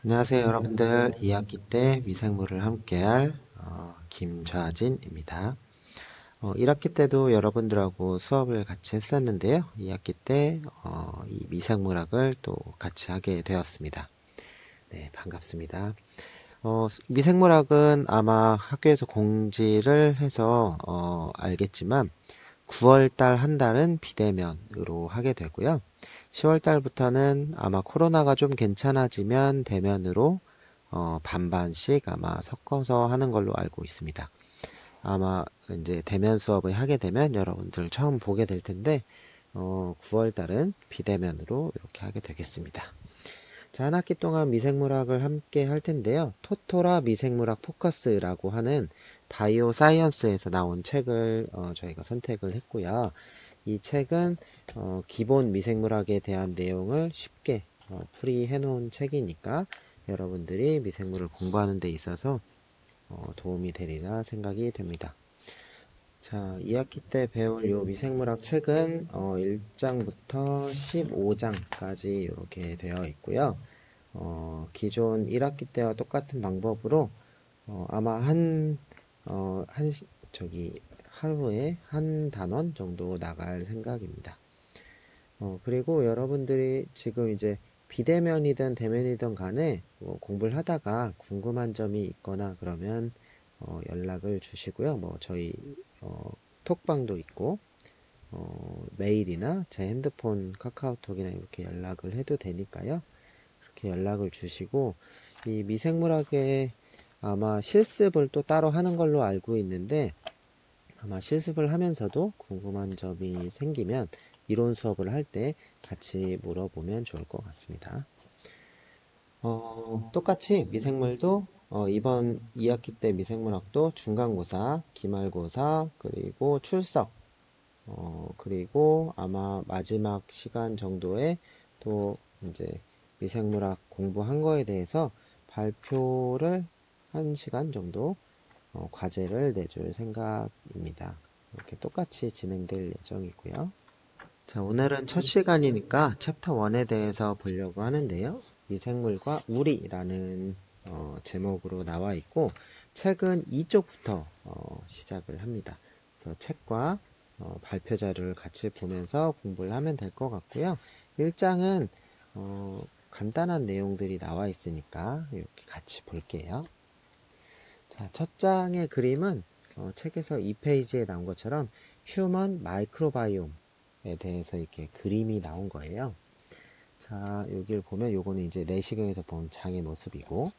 안녕하세요 여러분들. 2학기 때 미생물을 함께할 김좌진입니다. 1학기 때도 여러분들하고 수업을 같이 했었는데요. 2학기 때 이 미생물학을 또 같이 하게 되었습니다. 네, 반갑습니다. 미생물학은 아마 학교에서 공지를 해서 알겠지만 9월달 한 달은 비대면으로 하게 되고요. 10월달부터는 아마 코로나가 좀 괜찮아지면 대면으로 반반씩 아마 섞어서 하는 걸로 알고 있습니다. 아마 이제 대면 수업을 하게 되면 여러분들 처음 보게 될 텐데 9월달은 비대면으로 이렇게 하게 되겠습니다. 자, 한 학기 동안 미생물학을 함께 할 텐데요. 토토라 미생물학 포커스라고 하는 바이오 사이언스에서 나온 책을 저희가 선택을 했고요. 이 책은 기본 미생물학에 대한 내용을 쉽게 풀이해 놓은 책이니까 여러분들이 미생물을 공부하는 데 있어서 도움이 되리라 생각이 됩니다. 자, 2학기 때 배울 이 미생물학 책은 1장부터 15장까지 이렇게 되어 있고요. 기존 1학기 때와 똑같은 방법으로 아마 하루에 한 단원 정도 나갈 생각입니다. 그리고 여러분들이 지금 이제 비대면이든 대면이든 간에 공부를 하다가 궁금한 점이 있거나 그러면 연락을 주시고요. 저희 톡방도 있고 메일이나 제 핸드폰 카카오톡이나 이렇게 연락을 해도 되니까요. 그렇게 연락을 주시고 이 미생물학에 아마 실습을 또 따로 하는 걸로 알고 있는데 아마 실습을 하면서도 궁금한 점이 생기면 이론 수업을 할 때 같이 물어보면 좋을 것 같습니다. 똑같이 미생물도 이번 2학기 때 미생물학도 중간고사, 기말고사, 그리고 출석, 그리고 아마 마지막 시간 정도에 또 이제 미생물학 공부한 거에 대해서 발표를 1시간 정도 과제를 내줄 생각입니다. 이렇게 똑같이 진행될 예정이고요. 자, 오늘은 첫 시간이니까 챕터 1에 대해서 보려고 하는데요. 미생물과 우리라는 제목으로 나와 있고 책은 2쪽부터 시작을 합니다. 그래서 책과 발표 자료를 같이 보면서 공부를 하면 될 것 같고요. 1장은 간단한 내용들이 나와 있으니까 이렇게 같이 볼게요. 자, 첫 장의 그림은 책에서 2페이지에 나온 것처럼 휴먼 마이크로바이옴에 대해서 이렇게 그림이 나온 거예요. 자, 여기를 보면 요거는 이제 내시경에서 본 장의 모습이고,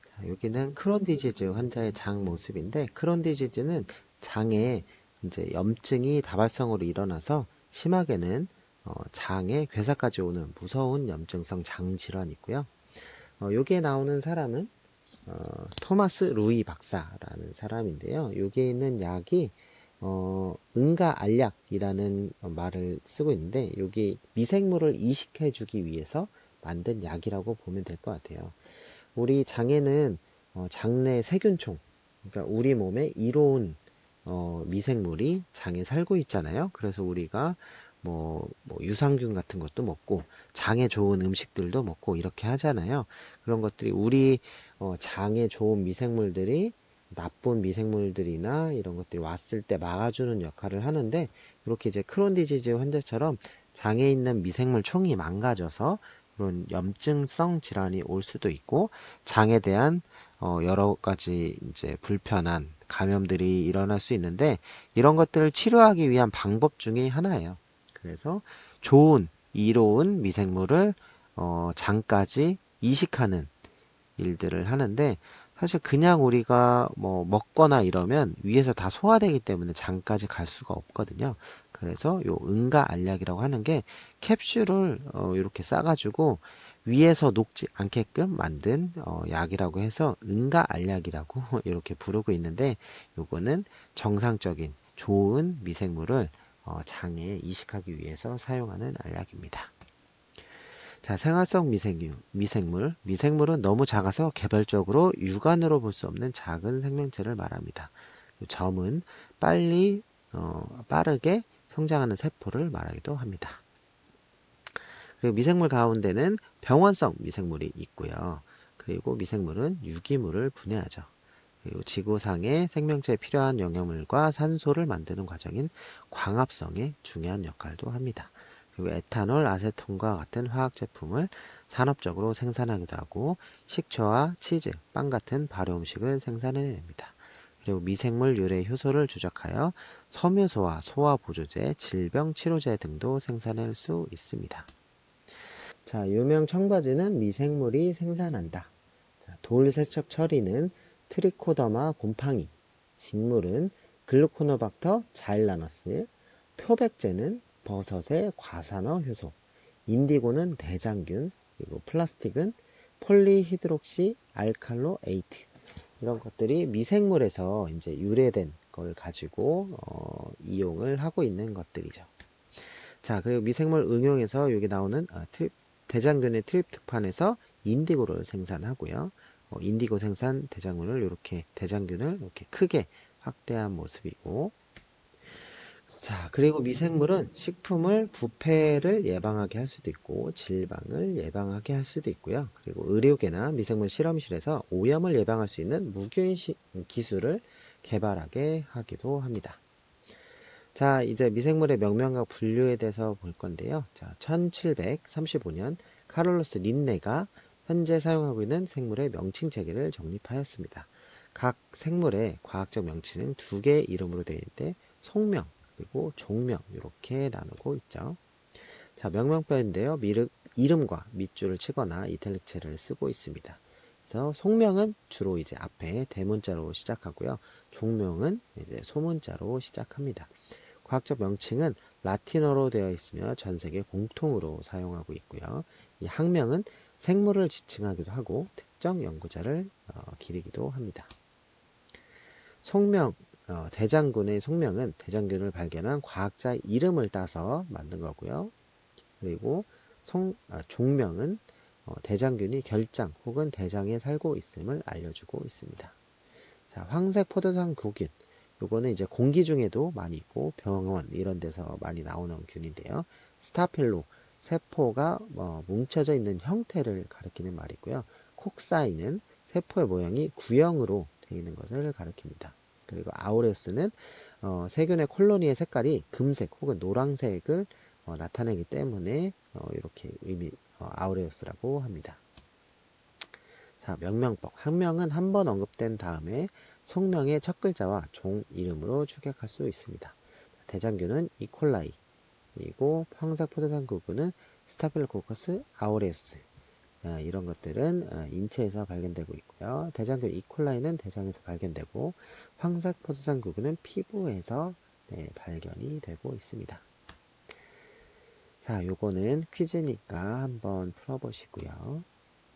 자, 여기는 크론 디지즈 환자의 장 모습인데, 크론 디지즈는 장에 이제 염증이 다발성으로 일어나서 심하게는 장에 괴사까지 오는 무서운 염증성 장 질환이고요. 여기에 나오는 사람은 토마스 루이 박사라는 사람인데요. 여기에 있는 약이 응가 알약이라는 말을 쓰고 있는데 여기 미생물을 이식해 주기 위해서 만든 약이라고 보면 될 것 같아요. 우리 장에는 장내 세균총, 그러니까 우리 몸에 이로운 미생물이 장에 살고 있잖아요. 그래서 우리가 뭐 유산균 같은 것도 먹고 장에 좋은 음식들도 먹고 이렇게 하잖아요. 그런 것들이 우리 장에 좋은 미생물들이 나쁜 미생물들이나 이런 것들이 왔을 때 막아주는 역할을 하는데 이렇게 이제 크론 디지즈 환자처럼 장에 있는 미생물 총이 망가져서 그런 염증성 질환이 올 수도 있고 장에 대한 여러 가지 이제 불편한 감염들이 일어날 수 있는데 이런 것들을 치료하기 위한 방법 중에 하나예요. 그래서 좋은 이로운 미생물을 장까지 이식하는 일들을 하는데 사실 그냥 우리가 뭐 먹거나 이러면 위에서 다 소화되기 때문에 장까지 갈 수가 없거든요. 그래서 요 응가 알약이라고 하는 게 캡슐을 이렇게 싸가지고 위에서 녹지 않게끔 만든 약이라고 해서 응가 알약이라고 이렇게 부르고 있는데 요거는 정상적인 좋은 미생물을 장에 이식하기 위해서 사용하는 알약입니다. 자, 생활성 미생물. 미생물은 너무 작아서 개별적으로 육안으로 볼 수 없는 작은 생명체를 말합니다. 점은 빠르게 성장하는 세포를 말하기도 합니다. 그리고 미생물 가운데는 병원성 미생물이 있고요. 그리고 미생물은 유기물을 분해하죠. 그리고 지구상의 생명체에 필요한 영양물과 산소를 만드는 과정인 광합성에 중요한 역할도 합니다. 그리고 에탄올, 아세톤과 같은 화학 제품을 산업적으로 생산하기도 하고 식초와 치즈, 빵 같은 발효 음식을 생산해냅니다. 그리고 미생물 유래 효소를 조작하여 섬유소와 소화보조제, 질병 치료제 등도 생산할 수 있습니다. 자, 유명 청바지는 미생물이 생산한다. 자, 돌세척 처리는 트리코더마 곰팡이, 진물은 글루코노박터 자일라너스, 표백제는 버섯의 과산화 효소, 인디고는 대장균, 그리고 플라스틱은 폴리히드록시 알칼로 에이트. 이런 것들이 미생물에서 이제 유래된 걸 가지고 이용을 하고 있는 것들이죠. 자, 그리고 미생물 응용에서 여기 나오는 대장균의 트립토판에서 인디고를 생산하고요. 인디고 생산 대장균을 이렇게 크게 확대한 모습이고, 자, 그리고 미생물은 식품을 부패를 예방하게 할 수도 있고 질병을 예방하게 할 수도 있고요. 그리고 의료계나 미생물 실험실에서 오염을 예방할 수 있는 무균 기술을 개발하게 하기도 합니다. 자, 이제 미생물의 명명과 분류에 대해서 볼 건데요. 자, 1735년 카를로스 린네가 현재 사용하고 있는 생물의 명칭 체계를 정립하였습니다. 각 생물의 과학적 명칭은 두 개의 이름으로 되어 있는데 속명 그리고 종명 이렇게 나누고 있죠. 자, 명명표인데요. 이름과 밑줄을 치거나 이탈릭체를 쓰고 있습니다. 그래서 속명은 주로 이제 앞에 대문자로 시작하고요. 종명은 이제 소문자로 시작합니다. 과학적 명칭은 라틴어로 되어 있으며 전 세계 공통으로 사용하고 있고요. 이 학명은 생물을 지칭하기도 하고 특정 연구자를 기리기도 합니다. 속명, 대장균의 속명은 대장균을 발견한 과학자 이름을 따서 만든 거고요. 그리고 종명은 대장균이 결장 혹은 대장에 살고 있음을 알려주고 있습니다. 자, 황색 포도당구균. 요거는 이제 공기 중에도 많이 있고 병원 이런 데서 많이 나오는 균인데요. 스타필로, 세포가 뭉쳐져 있는 형태를 가리키는 말이고요. 콕사이는 세포의 모양이 구형으로 되어 있는 것을 가리킵니다. 그리고 아우레우스는 세균의 콜로니의 색깔이 금색 혹은 노란색을 나타내기 때문에 이렇게 아우레우스라고 합니다. 자, 명명법. 학명은 한 번 언급된 다음에 속명의 첫 글자와 종 이름으로 추격할 수 있습니다. 대장균은 이콜라이, 그리고 황색 포도당구균은 스타필로코커스 아우레우스. 이런 것들은 인체에서 발견되고 있고요. 대장균 이콜라이는 대장에서 발견되고 황색 포도당구균은 피부에서 발견이 되고 있습니다. 자, 요거는 퀴즈니까 한번 풀어보시고요.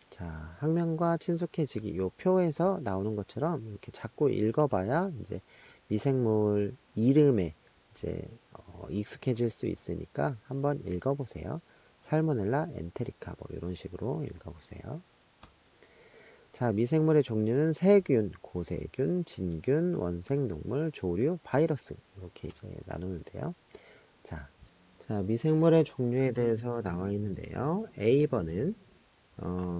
자, 학명과 친숙해지기 요 표에서 나오는 것처럼 이렇게 자꾸 읽어봐야 이제 미생물 이름에 이제 익숙해질 수 있으니까 한번 읽어보세요. 살모넬라, 엔테리카 뭐 이런 식으로 읽어보세요. 자, 미생물의 종류는 세균, 고세균, 진균, 원생동물, 조류, 바이러스 이렇게 이제 나누는데요. 자, 미생물의 종류에 대해서 나와 있는데요. A번은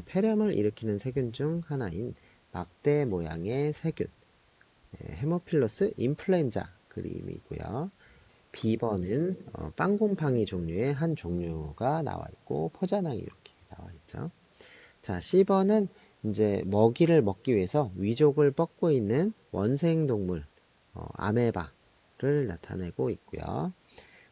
폐렴을 일으키는 세균 중 하나인 막대 모양의 세균, 헤모필러스 인플루엔자 그림이고요. B번은 빵곰팡이 종류의 한 종류가 나와 있고 포자낭이 이렇게 나와 있죠. 자, C번은 이제 먹이를 먹기 위해서 위족을 뻗고 있는 원생 동물 아메바를 나타내고 있고요.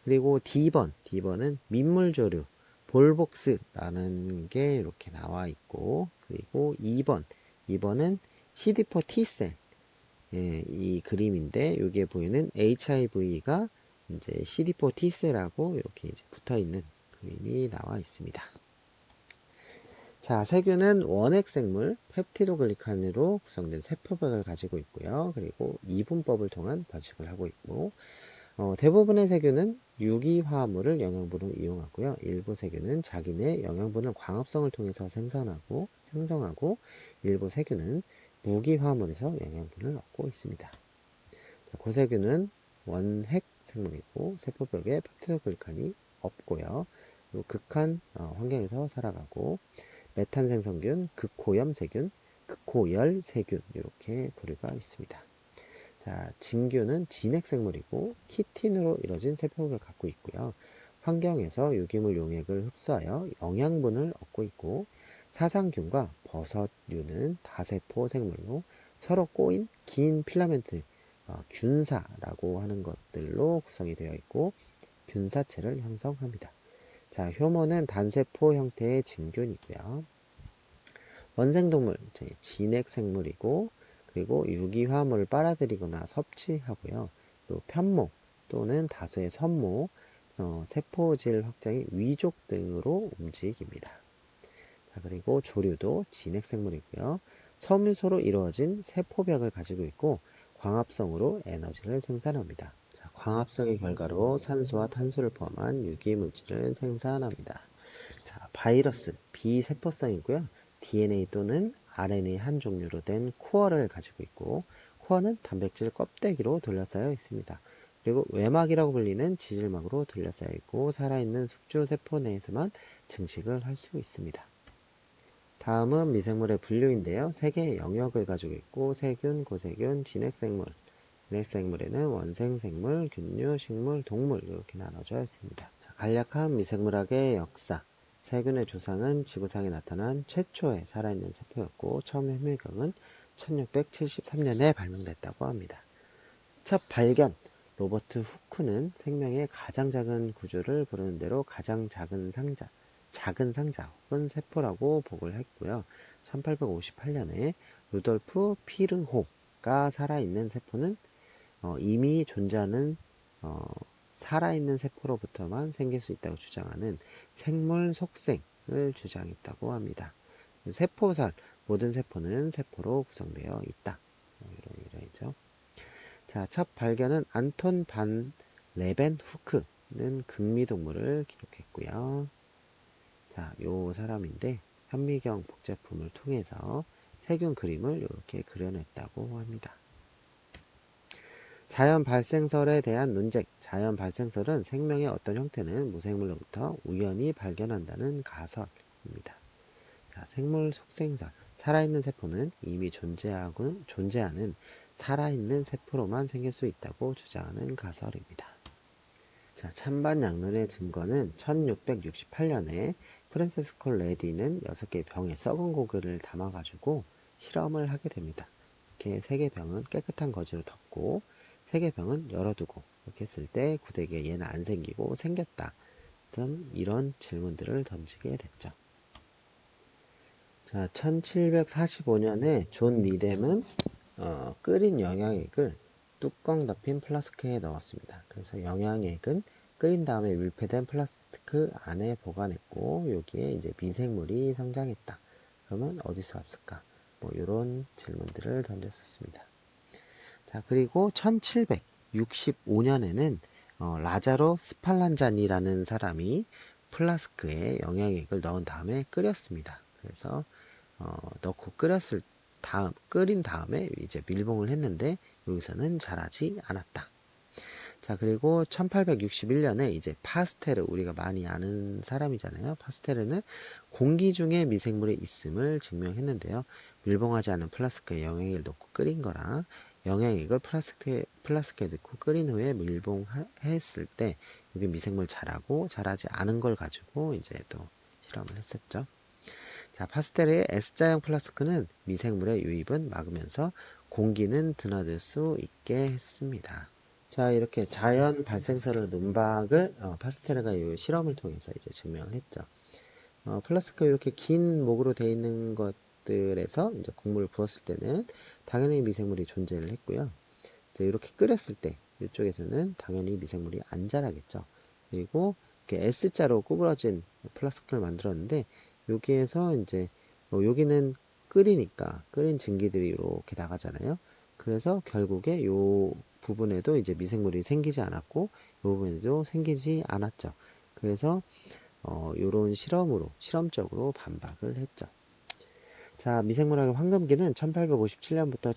그리고 D번은 민물조류 볼복스라는 게 이렇게 나와 있고, 그리고 2번은 CD4 T셀 이 그림인데 여기에 보이는 HIV가 이제 CD4 T셀하고 이렇게 이제 붙어 있는 그림이 나와 있습니다. 자, 세균은 원핵생물 펩티도글리칸으로 구성된 세포벽을 가지고 있고요. 그리고 이분법을 통한 번식을 하고 있고, 대부분의 세균은 유기화합물을 영양분으로 이용하고요. 일부 세균은 자기네 영양분을 광합성을 통해서 생성하고, 일부 세균은 무기화합물에서 영양분을 얻고 있습니다. 자, 고세균은 원핵 생물이고 세포벽에 펩티도글리칸이 없고요. 요 극한 환경에서 살아가고, 메탄 생성균, 극호염 세균, 극호열 세균 이렇게 부류가 있습니다. 자, 진균은 진핵생물이고 키틴으로 이루어진 세포를 갖고 있고요. 환경에서 유기물 용액을 흡수하여 영양분을 얻고 있고, 사상균과 버섯류는 다세포 생물로 서로 꼬인 긴 필라멘트, 균사라고 하는 것들로 구성이 되어 있고 균사체를 형성합니다. 자, 효모는 단세포 형태의 진균이고요. 원생동물, 진핵생물이고, 그리고 유기화합물을 빨아들이거나 섭취하고요. 또 편모 또는 다수의 선모, 세포질 확장이 위족 등으로 움직입니다. 자, 그리고 조류도 진핵생물이고요. 섬유소로 이루어진 세포벽을 가지고 있고 광합성으로 에너지를 생산합니다. 자, 광합성의 결과로 산소와 탄소를 포함한 유기물질을 생산합니다. 자, 바이러스, 비세포성이고요. DNA 또는 RNA 한 종류로 된 코어를 가지고 있고, 코어는 단백질 껍데기로 둘러싸여 있습니다. 그리고 외막이라고 불리는 지질막으로 둘러싸여 있고, 살아있는 숙주 세포 내에서만 증식을 할 수 있습니다. 다음은 미생물의 분류인데요. 세 개의 영역을 가지고 있고, 세균, 고세균, 진핵생물. 진핵생물에는 원생생물, 균류, 식물, 동물 이렇게 나눠져 있습니다. 자, 간략한 미생물학의 역사. 세균의 조상은 지구상에 나타난 최초의 살아있는 세포였고, 처음 혈밀경은 1673년에 발명됐다고 합니다. 첫 발견, 로버트 후크는 생명의 가장 작은 구조를 부르는 대로 가장 작은 상자 혹은 세포라고 보고를 했고요. 1858년에 루돌프 피르호가 살아있는 세포는 이미 존재하는 살아있는 세포로부터만 생길 수 있다고 주장하는 생물 속생을 주장했다고 합니다. 세포살, 모든 세포는 세포로 구성되어 있다. 이런 이러이죠. 자, 첫 발견은 안톤 반 레벤 후크는 극미동물을 기록했고요. 자, 요 사람인데 현미경 복제품을 통해서 세균 그림을 이렇게 그려냈다고 합니다. 자연 발생설에 대한 논쟁. 자연 발생설은 생명의 어떤 형태는 무생물로부터 우연히 발견한다는 가설입니다. 자, 생물 속생설. 살아있는 세포는 이미 존재하는 살아있는 세포로만 생길 수 있다고 주장하는 가설입니다. 자, 찬반양론의 증거는 1668년에 프란시스코 레디는 6개의 병에 썩은 고기를 담아가지고 실험을 하게 됩니다. 이렇게 3개 병은 깨끗한 거즈로 덮고 3개 병은 열어두고 이렇게 했을 때 구데기에 얘는 안 생기고 생겼다. 이런 질문들을 던지게 됐죠. 자, 1745년에 존 리뎀은 끓인 영양액을 뚜껑 덮인 플라스크에 넣었습니다. 그래서 영양액은 끓인 다음에 밀폐된 플라스크 안에 보관했고 여기에 이제 미생물이 성장했다. 그러면 어디서 왔을까? 뭐 이런 질문들을 던졌었습니다. 자, 그리고 1765년에는 라자로 스팔란자니라는 사람이 플라스크에 영양액을 넣은 다음에 끓였습니다. 그래서 넣고 끓인 다음에 이제 밀봉을 했는데 여기서는 자라지 않았다. 자, 그리고 1861년에 이제 파스테르, 우리가 많이 아는 사람이잖아요. 파스테르는 공기 중에 미생물이 있음을 증명했는데요. 밀봉하지 않은 플라스크에 영양액을 넣고 끓인 거랑 영양액을 플라스크에 넣고 끓인 후에 밀봉했을 때 여기 미생물 자라고 자라지 않은 걸 가지고 이제 또 실험을 했었죠. 자, 파스텔의 S자형 플라스크는 미생물의 유입은 막으면서 공기는 드나들 수 있게 했습니다. 자, 이렇게 자연 발생설의 논박을 파스텔가 이 실험을 통해서 이제 증명을 했죠. 플라스크가 이렇게 긴 목으로 되어 있는 것들에서 이제 국물을 부었을 때는 당연히 미생물이 존재를 했고요. 이제 이렇게 끓였을 때 이쪽에서는 당연히 미생물이 안 자라겠죠. 그리고 이렇게 S자로 구부러진 플라스크를 만들었는데 여기에서 이제 여기는 끓이니까 끓인 증기들이 이렇게 나가잖아요. 그래서 결국에 요 부분에도 이제 미생물이 생기지 않았고 이 부분에도 생기지 않았죠. 그래서 요런 실험적으로 반박을 했죠. 자, 미생물학의 황금기는 1857년부터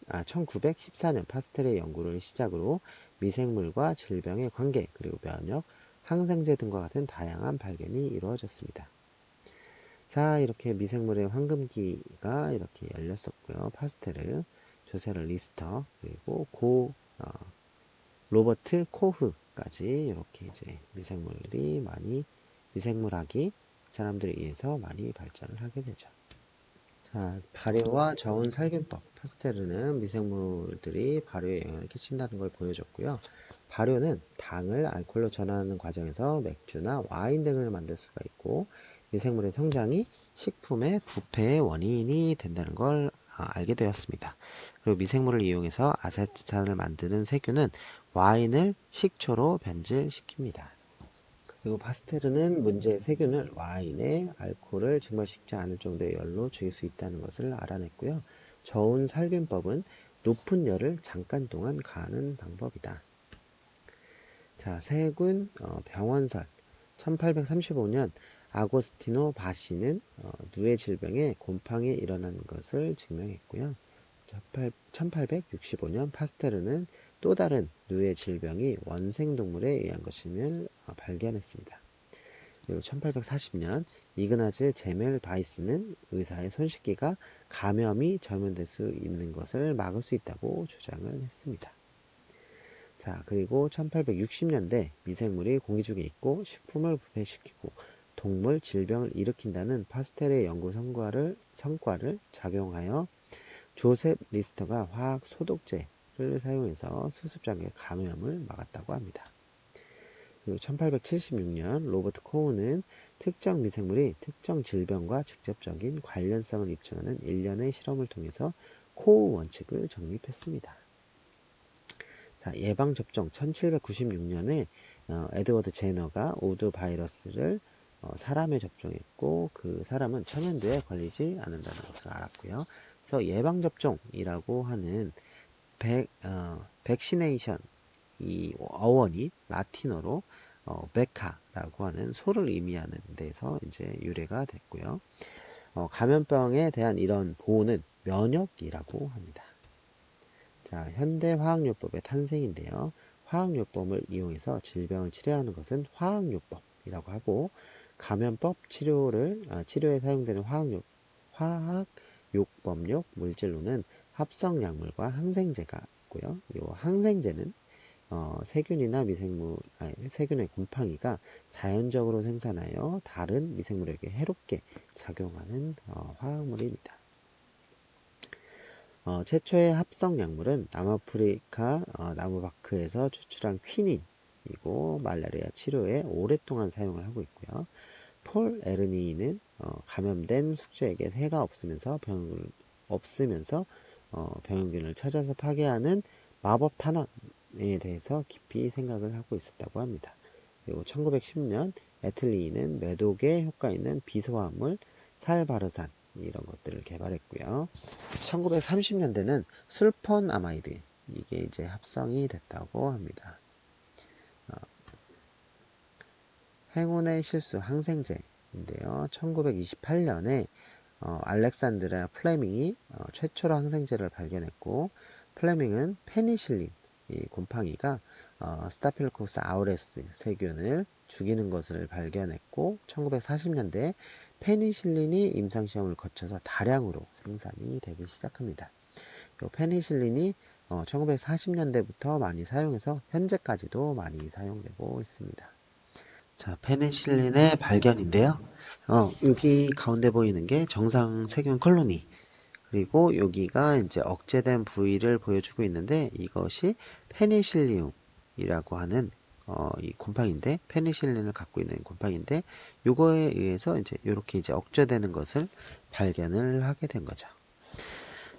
1914년 파스텔의 연구를 시작으로 미생물과 질병의 관계, 그리고 면역, 항생제 등과 같은 다양한 발견이 이루어졌습니다. 자, 이렇게 미생물의 황금기가 이렇게 열렸었고요. 파스테르, 조세르 리스터, 그리고 로버트 코흐까지 이렇게 이제 미생물학이 사람들에 의해서 많이 발전을 하게 되죠. 자, 발효와 저온 살균법. 파스테르는 미생물들이 발효에 영향을 끼친다는 걸 보여줬고요. 발효는 당을 알코올로 전환하는 과정에서 맥주나 와인 등을 만들 수가 있고, 미생물의 성장이 식품의 부패의 원인이 된다는 걸 알게 되었습니다. 그리고 미생물을 이용해서 아세트산을 만드는 세균은 와인을 식초로 변질시킵니다. 그리고 파스테르는 문제의 세균을 와인에 알코올을 증발시키지 않을 정도의 열로 죽일 수 있다는 것을 알아냈고요. 저온 살균법은 높은 열을 잠깐 동안 가하는 방법이다. 자, 세균 병원설. 1835년 아고스티노 바시는 누에 질병에 곰팡이 일어나는 것을 증명했고요. 1865년 파스테르는 또 다른 누에 질병이 원생동물에 의한 것임을 발견했습니다. 그리고 1840년 이그나즈 제멜 바이스는 의사의 손 씻기가 감염이 전염될 수 있는 것을 막을 수 있다고 주장을 했습니다. 자, 그리고 1860년대 미생물이 공기 중에 있고 식품을 부패시키고 동물 질병을 일으킨다는 파스텔의 연구 성과를 작용하여 조셉 리스터가 화학 소독제를 사용해서 수습장애 감염을 막았다고 합니다. 그리고 1876년 로버트 코우는 특정 미생물이 특정 질병과 직접적인 관련성을 입증하는 일련의 실험을 통해서 코우 원칙을 정립했습니다. 자, 예방접종. 1796년에 에드워드 제너가 우드 바이러스를 사람에 접종했고 그 사람은 천연두에 걸리지 않는다는 것을 알았고요. 그래서 예방접종이라고 하는 백시네이션, 이 어원이 라틴어로 베카라고 하는 소를 의미하는 데서 이제 유래가 됐고요. 감염병에 대한 이런 보호는 면역이라고 합니다. 자, 현대 화학요법의 탄생인데요. 화학요법을 이용해서 질병을 치료하는 것은 화학요법이라고 하고, 감염법 치료에 사용되는 화학요법용 물질로는 합성약물과 항생제가 있고요. 이 항생제는 세균이나 세균의 곰팡이가 자연적으로 생산하여 다른 미생물에게 해롭게 작용하는 화학물입니다. 최초의 합성 약물은 남아프리카 나무바크에서 추출한 퀴닌이고 말라리아 치료에 오랫동안 사용을 하고 있고요. 폴 에르니는 감염된 숙주에게 해가 없으면서 병균을 찾아서 파괴하는 마법 탄환에 대해서 깊이 생각을 하고 있었다고 합니다. 그리고 1910년 에틀리는 매독에 효과 있는 비소화물 살바르산 이런 것들을 개발했고요. 1930년대는 술폰아마이드 이게 이제 합성이 됐다고 합니다. 행운의 실수 항생제인데요. 1928년에 알렉산드라 플레밍이 최초로 항생제를 발견했고 플레밍은 페니실린 이 곰팡이가 스타필로코스 아우레스 세균을 죽이는 것을 발견했고 1940년대 페니실린이 임상시험을 거쳐서 다량으로 생산이 되기 시작합니다. 이 페니실린이 1940년대부터 많이 사용해서 현재까지도 많이 사용되고 있습니다. 자, 페니실린의 발견인데요. 여기 가운데 보이는 게 정상 세균 콜로니. 그리고 여기가 이제 억제된 부위를 보여주고 있는데 이것이 페니실리움이라고 하는 이 곰팡인데 페니실린을 갖고 있는 곰팡인데 이거에 의해서 이제 이렇게 이제 억제되는 것을 발견을 하게 된 거죠.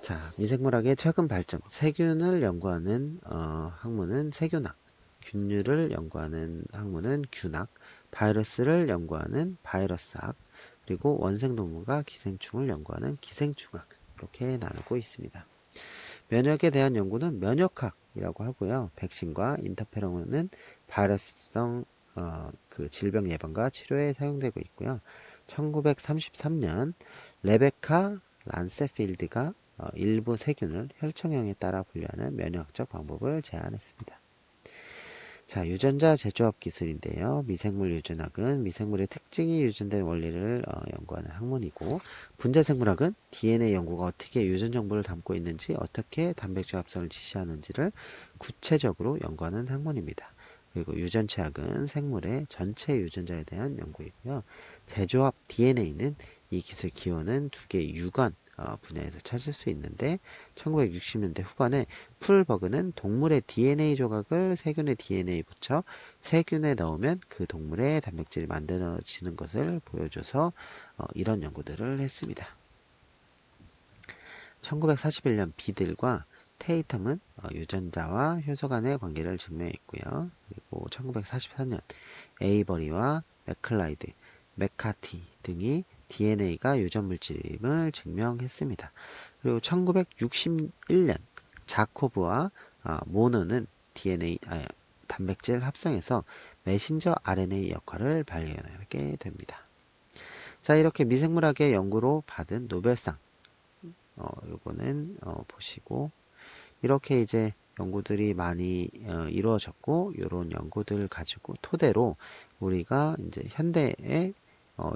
자, 미생물학의 최근 발전. 세균을 연구하는 학문은 세균학, 균류를 연구하는 학문은 균학, 바이러스를 연구하는 바이러스학, 그리고 원생동물과 기생충을 연구하는 기생충학 이렇게 나누고 있습니다. 면역에 대한 연구는 면역학이라고 하고요. 백신과 인터페론은 바이러스성 그 질병 예방과 치료에 사용되고 있고요. 1933년 레베카 란세필드가 일부 세균을 혈청형에 따라 분류하는 면역학적 방법을 제안했습니다. 자, 유전자 재조합 기술인데요. 미생물 유전학은 미생물의 특징이 유전된 원리를 연구하는 학문이고, 분자생물학은 DNA 연구가 어떻게 유전 정보를 담고 있는지, 어떻게 단백질 합성을 지시하는지를 구체적으로 연구하는 학문입니다. 그리고 유전체학은 생물의 전체 유전자에 대한 연구이고요. 재조합 DNA는 이 기술 기원은 두 개의 유관 분야에서 찾을 수 있는데, 1960년대 후반에 풀버그는 동물의 DNA 조각을 세균의 DNA에 붙여 세균에 넣으면 그 동물의 단백질이 만들어지는 것을 보여줘서 이런 연구들을 했습니다. 1941년 비들과 테이텀은 유전자와 효소 간의 관계를 증명했고요. 그리고 1944년 에이버리와 맥클라이드, 맥카티 등이 DNA가 유전 물질임을 증명했습니다. 그리고 1961년 자코브와 모노는 DNA 단백질 합성에서 메신저 RNA 역할을 발견하게 됩니다. 자, 이렇게 미생물학의 연구로 받은 노벨상 요거는 보시고 이렇게 이제 연구들이 많이 이루어졌고 이런 연구들을 가지고 토대로 우리가 이제 현대의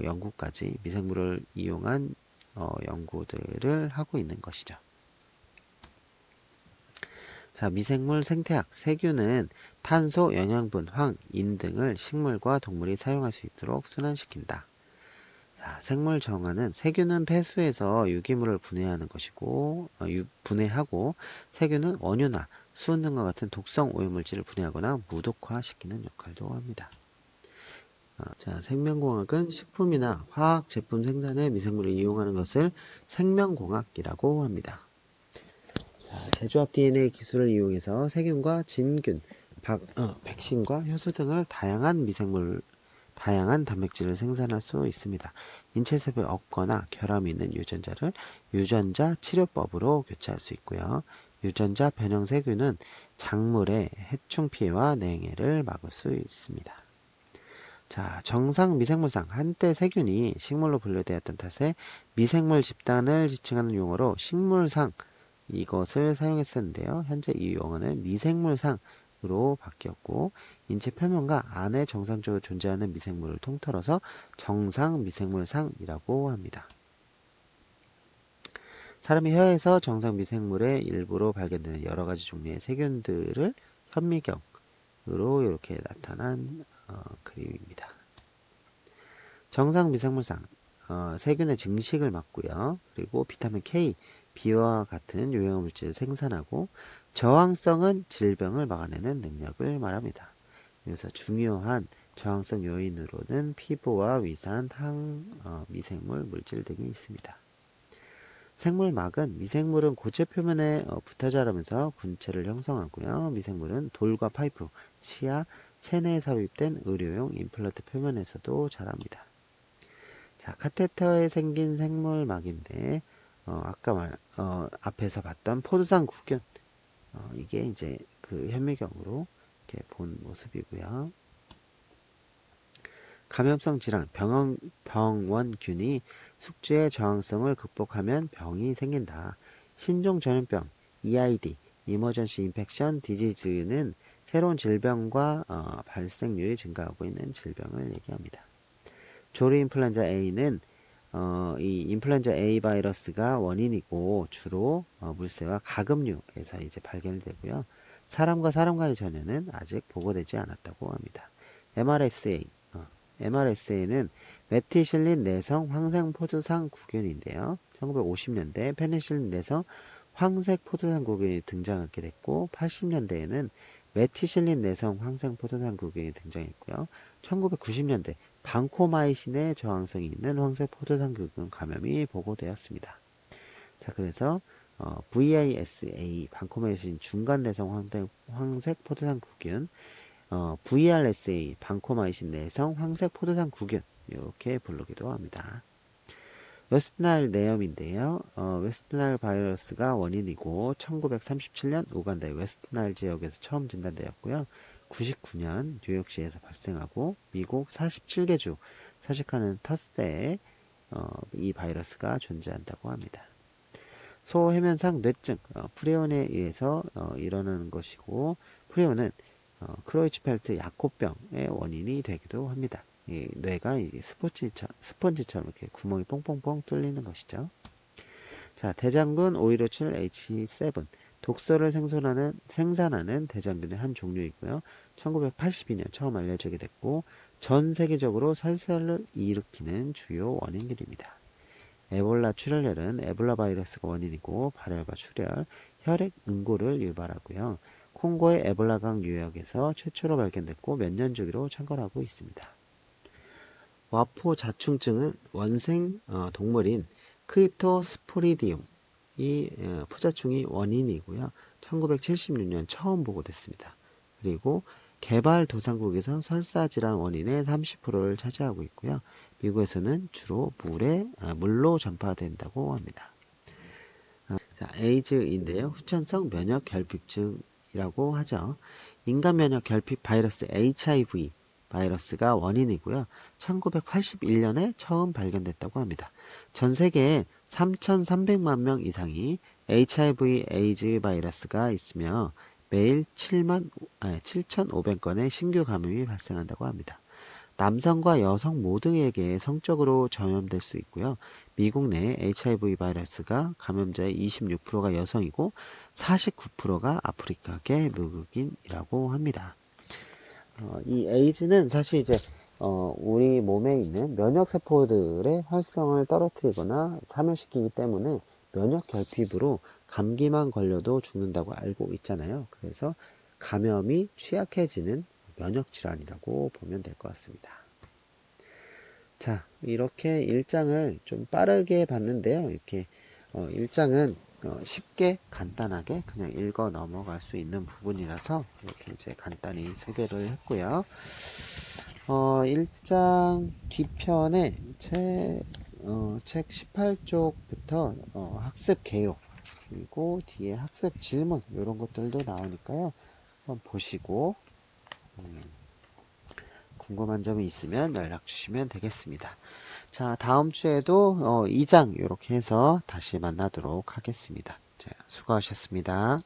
연구까지 미생물을 이용한 연구들을 하고 있는 것이죠. 자, 미생물 생태학, 세균은 탄소, 영양분, 황, 인 등을 식물과 동물이 사용할 수 있도록 순환시킨다. 자, 생물 정화는 세균은 폐수에서 유기물을 분해하는 것이고, 분해하고 세균은 원유나 수은 등과 같은 독성 오염물질을 분해하거나 무독화시키는 역할도 합니다. 자, 생명공학은 식품이나 화학 제품 생산에 미생물을 이용하는 것을 생명공학이라고 합니다. 재조합 DNA 기술을 이용해서 세균과 진균, 백신과 효소 등을 다양한 단백질을 생산할 수 있습니다. 인체세포에 없거나 결함이 있는 유전자를 유전자 치료법으로 교체할 수 있고요. 유전자 변형 세균은 작물의 해충 피해와 냉해를 막을 수 있습니다. 자, 정상 미생물상. 한때 세균이 식물로 분류되었던 탓에 미생물 집단을 지칭하는 용어로 식물상 이것을 사용했었는데요. 현재 이 용어는 미생물상으로 바뀌었고 인체 표면과 안에 정상적으로 존재하는 미생물을 통틀어서 정상 미생물상이라고 합니다. 사람의 혀에서 정상 미생물의 일부로 발견되는 여러 가지 종류의 세균들을 현미경으로 이렇게 나타난 그림입니다. 정상 미생물상 세균의 증식을 막고요. 그리고 비타민 K, B와 같은 유해물질을 생산하고 저항성은 질병을 막아내는 능력을 말합니다. 그래서 중요한 저항성 요인으로는 피부와 위산, 항, 미생물 물질 등이 있습니다. 생물막은 미생물은 고체 표면에 붙어 자라면서 군체를 형성하고요. 미생물은 돌과 파이프, 치아, 체내에 삽입된 의료용 임플란트 표면에서도 자랍니다. 자, 카테터에 생긴 생물막인데 아까 앞에서 봤던 포도당 구균 이게 이제 그 현미경으로 이렇게 본 모습이고요. 감염성 질환, 병원균이 숙주의 저항성을 극복하면 병이 생긴다. 신종 전염병, EID, 이머전시 인펙션 디지즈는 새로운 질병과 발생률이 증가하고 있는 질병을 얘기합니다. 조류 인플루엔자 A는 이 인플루엔자 A 바이러스가 원인이고 주로 물새와 가금류에서 이제 발견되고요. 사람과 사람 간의 전염은 아직 보고되지 않았다고 합니다. MRSA는 메티실린 내성 황색포도상 구균인데요. 1950년대 페니실린 내성 황색포도상 구균이 등장하게 됐고 80년대에는 메티실린 내성 황색포도상 구균이 등장했고요. 1990년대 방코마이신의 저항성이 있는 황색포도상 구균 감염이 보고되었습니다. 자, 그래서 VISA 방코마이신 중간내성 황색포도상 구균 VRSA 방코마이신 내성 황색포도상 구균 이렇게 부르기도 합니다. 웨스트나일 내염인데요. 웨스트나일 바이러스가 원인이고 1937년 우간다의 웨스트나일 지역에서 처음 진단되었고요. 99년 뉴욕시에서 발생하고 미국 47개 주 서식하는 텃새에 이 바이러스가 존재한다고 합니다. 소해면상 뇌증, 프레온에 의해서 일어나는 것이고 프레온은 크로이츠펠트 약호병의 원인이 되기도 합니다. 이 뇌가 이 스펀지처럼 이렇게 구멍이 뽕뽕뽕 뚫리는 것이죠. 자, 대장균 5,1,5,H7 독소를 생산하는 대장균의 한 종류이고요. 1982년 처음 알려지게 됐고 전 세계적으로 설사를 일으키는 주요 원인들입니다. 에볼라 출혈열은 에볼라 바이러스가 원인이고 발열과 출혈, 혈액 응고를 유발하고요. 콩고의 에볼라강 유역에서 최초로 발견됐고 몇 년 주기로 창궐하고 있습니다. 와포 자충증은 원생 동물인 크립토스포리디움 이 포자충이 원인이고요. 1976년 처음 보고됐습니다. 그리고 개발도상국에서 설사질환 원인의 30%를 차지하고 있고요. 미국에서는 주로 물로 전파된다고 합니다. 자, 에이즈인데요. 후천성 면역 결핍증이라고 하죠. 인간 면역 결핍 바이러스 HIV 바이러스가 원인이고요. 1981년에 처음 발견됐다고 합니다. 전 세계에 3,300만 명 이상이 HIV 에이즈 바이러스가 있으며 매일 7,500건의 신규 감염이 발생한다고 합니다. 남성과 여성 모두에게 성적으로 전염될 수 있고요. 미국 내 HIV 바이러스가 감염자의 26%가 여성이고 49%가 아프리카계 무국인이라고 합니다. 이 에이즈는 사실 이제 우리 몸에 있는 면역세포들의 활성을 떨어뜨리거나 사멸시키기 때문에 면역 결핍으로 감기만 걸려도 죽는다고 알고 있잖아요. 그래서 감염이 취약해지는 면역질환이라고 보면 될 것 같습니다. 자, 이렇게 1장을 좀 빠르게 봤는데요. 이렇게 1장은 쉽게 간단하게 그냥 읽어 넘어갈 수 있는 부분이라서 이렇게 이제 간단히 소개를 했고요. 1장 뒤편에 책 18쪽부터 학습 개요 그리고 뒤에 학습 질문 이런 것들도 나오니까요. 한번 보시고 궁금한 점이 있으면 연락 주시면 되겠습니다. 자, 다음 주에도 2장 이렇게 해서 다시 만나도록 하겠습니다. 자, 수고하셨습니다.